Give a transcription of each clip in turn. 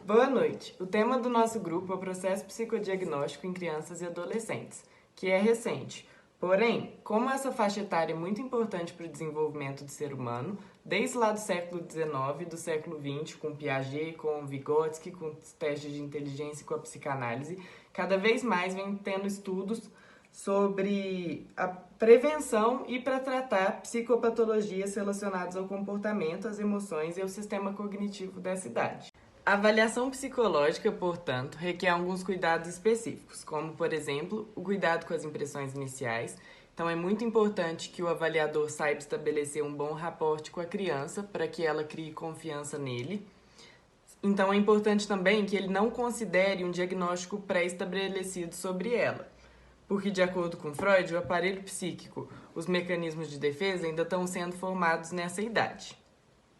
Boa noite. O tema do nosso grupo é o processo psicodiagnóstico em crianças e adolescentes, que é recente. Porém, como essa faixa etária é muito importante para o desenvolvimento do ser humano, desde lá do século XIX, do século XX, com Piaget, com Vygotsky, com os testes de inteligência e com a psicanálise, cada vez mais vem tendo estudos sobre a prevenção e para tratar psicopatologias relacionadas ao comportamento, às emoções e ao sistema cognitivo dessa idade. A avaliação psicológica, portanto, requer alguns cuidados específicos, como, por exemplo, o cuidado com as impressões iniciais. Então, é muito importante que o avaliador saiba estabelecer um bom rapport com a criança para que ela crie confiança nele. Então, é importante também que ele não considere um diagnóstico pré-estabelecido sobre ela, porque, de acordo com Freud, o aparelho psíquico, os mecanismos de defesa ainda estão sendo formados nessa idade.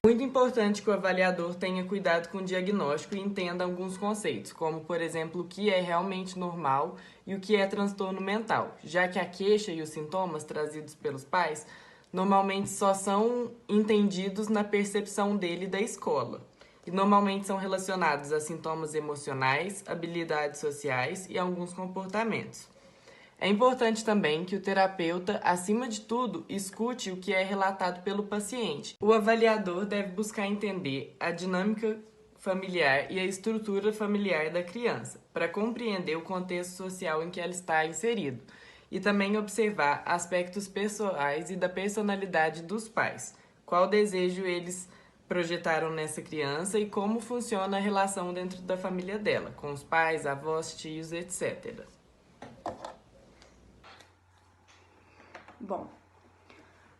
Muito importante que o avaliador tenha cuidado com o diagnóstico e entenda alguns conceitos, como, por exemplo, o que é realmente normal e o que é transtorno mental, já que a queixa e os sintomas trazidos pelos pais normalmente só são entendidos na percepção dele da escola e normalmente são relacionados a sintomas emocionais, habilidades sociais e alguns comportamentos. É importante também que o terapeuta, acima de tudo, escute o que é relatado pelo paciente. O avaliador deve buscar entender a dinâmica familiar e a estrutura familiar da criança, para compreender o contexto social em que ela está inserido, e também observar aspectos pessoais e da personalidade dos pais, qual desejo eles projetaram nessa criança e como funciona a relação dentro da família dela, com os pais, avós, tios, etc. Bom,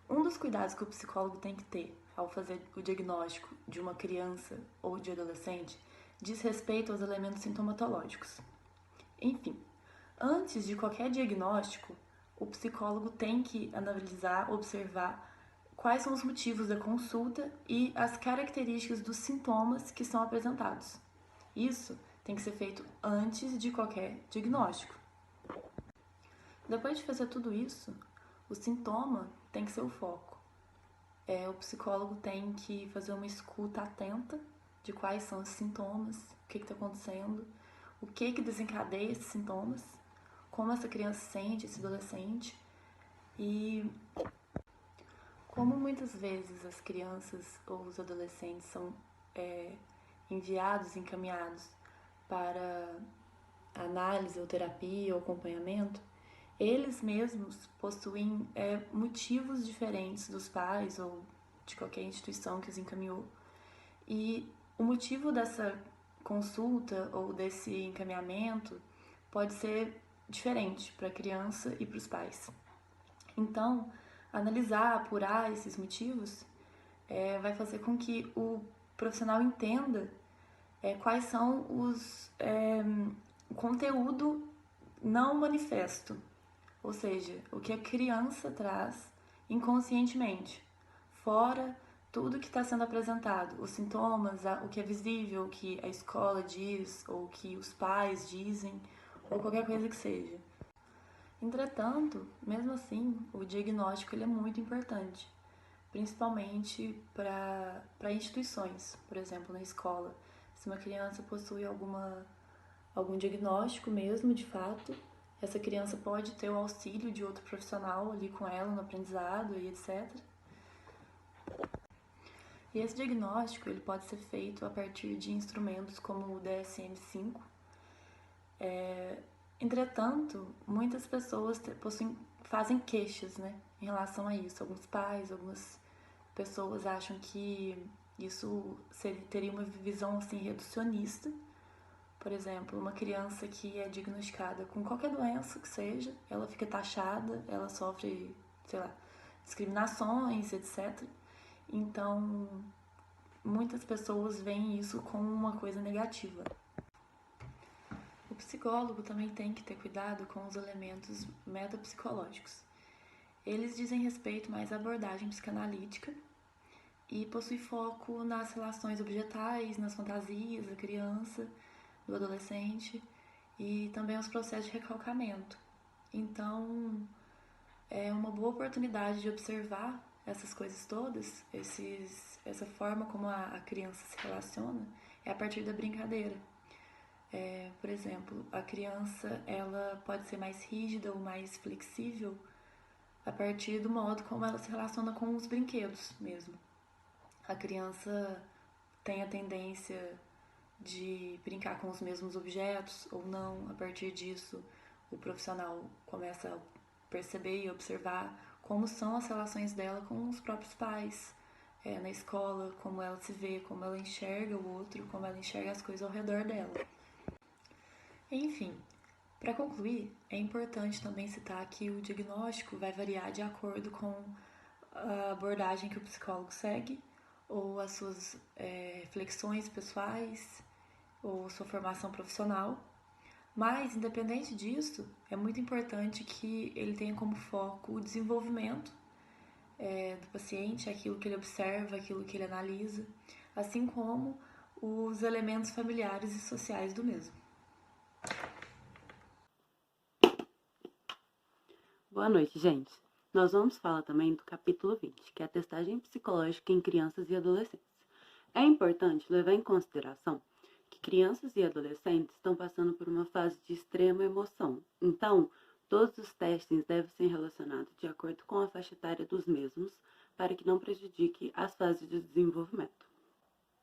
um dos cuidados que o psicólogo tem que ter ao fazer o diagnóstico de uma criança ou de adolescente diz respeito aos elementos sintomatológicos. Enfim, antes de qualquer diagnóstico, o psicólogo tem que analisar, observar quais são os motivos da consulta e as características dos sintomas que são apresentados. Isso tem que ser feito antes de qualquer diagnóstico. Depois de fazer tudo isso, o sintoma tem que ser o foco. O psicólogo tem que fazer uma escuta atenta de quais são os sintomas, o que está acontecendo, o que desencadeia esses sintomas, como essa criança se sente, esse adolescente. E como muitas vezes as crianças ou os adolescentes são enviados, encaminhados para análise ou terapia ou acompanhamento, eles mesmos possuem motivos diferentes dos pais ou de qualquer instituição que os encaminhou. E o motivo dessa consulta ou desse encaminhamento pode ser diferente para a criança e para os pais. Então, analisar, apurar esses motivos vai fazer com que o profissional entenda quais são o conteúdo não manifesto, ou seja, o que a criança traz inconscientemente, fora tudo que está sendo apresentado, os sintomas, o que é visível, o que a escola diz, ou o que os pais dizem, ou qualquer coisa que seja. Entretanto, mesmo assim, o diagnóstico ele é muito importante, principalmente para instituições, por exemplo, na escola. Se uma criança possui algum diagnóstico mesmo, de fato, essa criança pode ter o auxílio de outro profissional ali com ela no aprendizado e etc. E esse diagnóstico ele pode ser feito a partir de instrumentos como o DSM-5. Entretanto, muitas pessoas fazem queixas, né, em relação a isso. Alguns pais, algumas pessoas acham que isso teria uma visão assim, reducionista. Por exemplo, uma criança que é diagnosticada com qualquer doença que seja, ela fica taxada, ela sofre, discriminações, etc. Então, muitas pessoas veem isso como uma coisa negativa. O psicólogo também tem que ter cuidado com os elementos metapsicológicos. Eles dizem respeito mais à abordagem psicanalítica e possuem foco nas relações objetais, nas fantasias da criança, do adolescente e também os processos de recalcamento. Então, é uma boa oportunidade de observar essas coisas todas, essa forma como a criança se relaciona, é a partir da brincadeira. Por exemplo, a criança ela pode ser mais rígida ou mais flexível a partir do modo como ela se relaciona com os brinquedos mesmo. A criança tem a tendência de brincar com os mesmos objetos ou não. A partir disso, o profissional começa a perceber e observar como são as relações dela com os próprios pais, na escola, como ela se vê, como ela enxerga o outro, como ela enxerga as coisas ao redor dela. Enfim, para concluir, é importante também citar que o diagnóstico vai variar de acordo com a abordagem que o psicólogo segue, ou as suas reflexões pessoais, ou sua formação profissional. Mas, independente disso, é muito importante que ele tenha como foco o desenvolvimento do paciente, aquilo que ele observa, aquilo que ele analisa, assim como os elementos familiares e sociais do mesmo. Boa noite, gente. Nós vamos falar também do capítulo 20, que é a testagem psicológica em crianças e adolescentes. É importante levar em consideração que crianças e adolescentes estão passando por uma fase de extrema emoção. Então, todos os testes devem ser relacionados de acordo com a faixa etária dos mesmos, para que não prejudique as fases de desenvolvimento.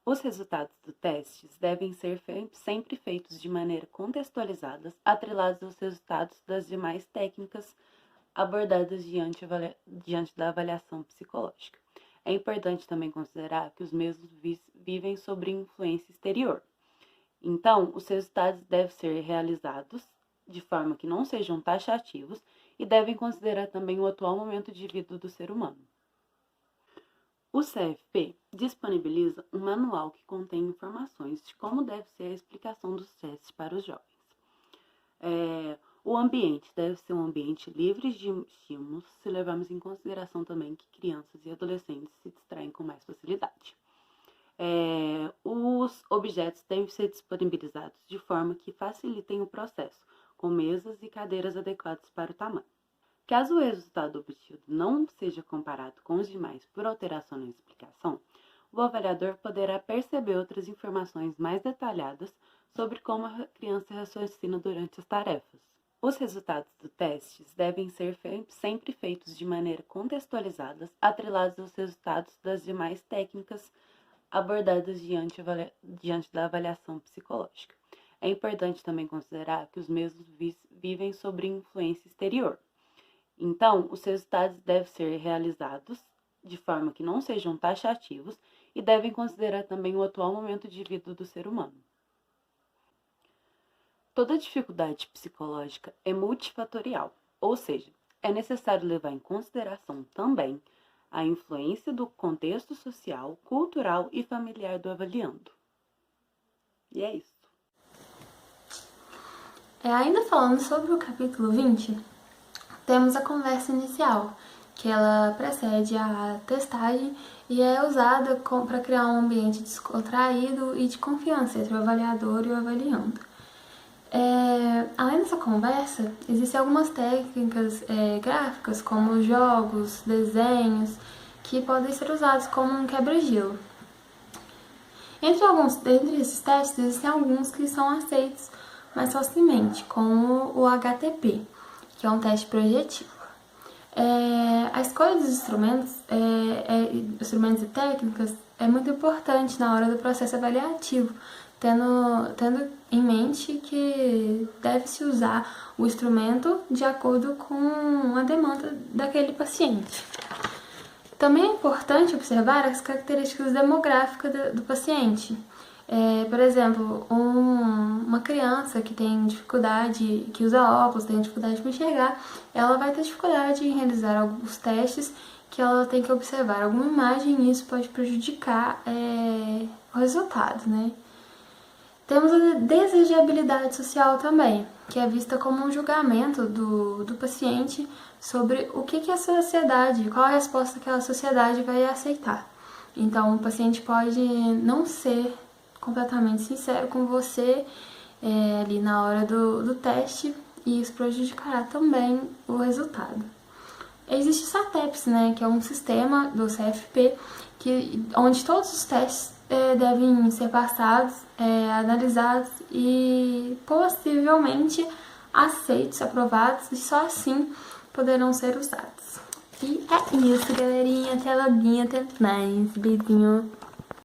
Os resultados dos testes devem ser sempre feitos de maneira contextualizada, atrelados aos resultados das demais técnicas abordadas diante da avaliação psicológica. É importante também considerar que os mesmos vivem sob influência exterior. Então, os resultados devem ser realizados de forma que não sejam taxativos e devem considerar também o atual momento de vida do ser humano. O CFP disponibiliza um manual que contém informações de como deve ser a explicação dos testes para os jovens. O ambiente deve ser um ambiente livre de estímulos, se levarmos em consideração também que crianças e adolescentes se distraem com mais facilidade. Os objetos devem ser disponibilizados de forma que facilitem o processo, com mesas e cadeiras adequadas para o tamanho. Caso o resultado obtido não seja comparado com os demais por alteração na explicação, o avaliador poderá perceber outras informações mais detalhadas sobre como a criança raciocina durante as tarefas. Os resultados dos testes devem ser sempre feitos de maneira contextualizada, atrelados aos resultados das demais técnicas abordadas diante da avaliação psicológica. É importante também considerar que os mesmos vivem sob influência exterior. Então, os resultados devem ser realizados de forma que não sejam taxativos e devem considerar também o atual momento de vida do ser humano. Toda dificuldade psicológica é multifatorial, ou seja, é necessário levar em consideração também a influência do contexto social, cultural e familiar do avaliando. E é isso. Ainda falando sobre o capítulo 20, temos a conversa inicial, que ela precede a testagem e é usada para criar um ambiente descontraído e de confiança entre o avaliador e o avaliando. Além dessa conversa, existem algumas técnicas gráficas, como jogos, desenhos, que podem ser usados como um quebra-gelo. Entre esses testes, existem alguns que são aceitos mais facilmente, como o HTP, que é um teste projetivo. A escolha dos instrumentos e técnicas é muito importante na hora do processo avaliativo, tendo em mente que deve-se usar o instrumento de acordo com a demanda daquele paciente. Também é importante observar as características demográficas do paciente. Por exemplo, uma criança que tem dificuldade, que usa óculos, tem dificuldade de enxergar, ela vai ter dificuldade em realizar alguns testes que ela tem que observar alguma imagem e isso pode prejudicar o resultado, né? Temos a desejabilidade social também, que é vista como um julgamento do paciente sobre o que a sociedade, qual a resposta que a sociedade vai aceitar. Então, o paciente pode não ser completamente sincero com você ali na hora do teste e isso prejudicará também o resultado. Existe o SATEPS, né, que é um sistema do CFP onde todos os testes devem ser passados, analisados e possivelmente aceitos, aprovados, e só assim poderão ser usados. E é isso, galerinha. Até loguinho, até mais. Beijinho.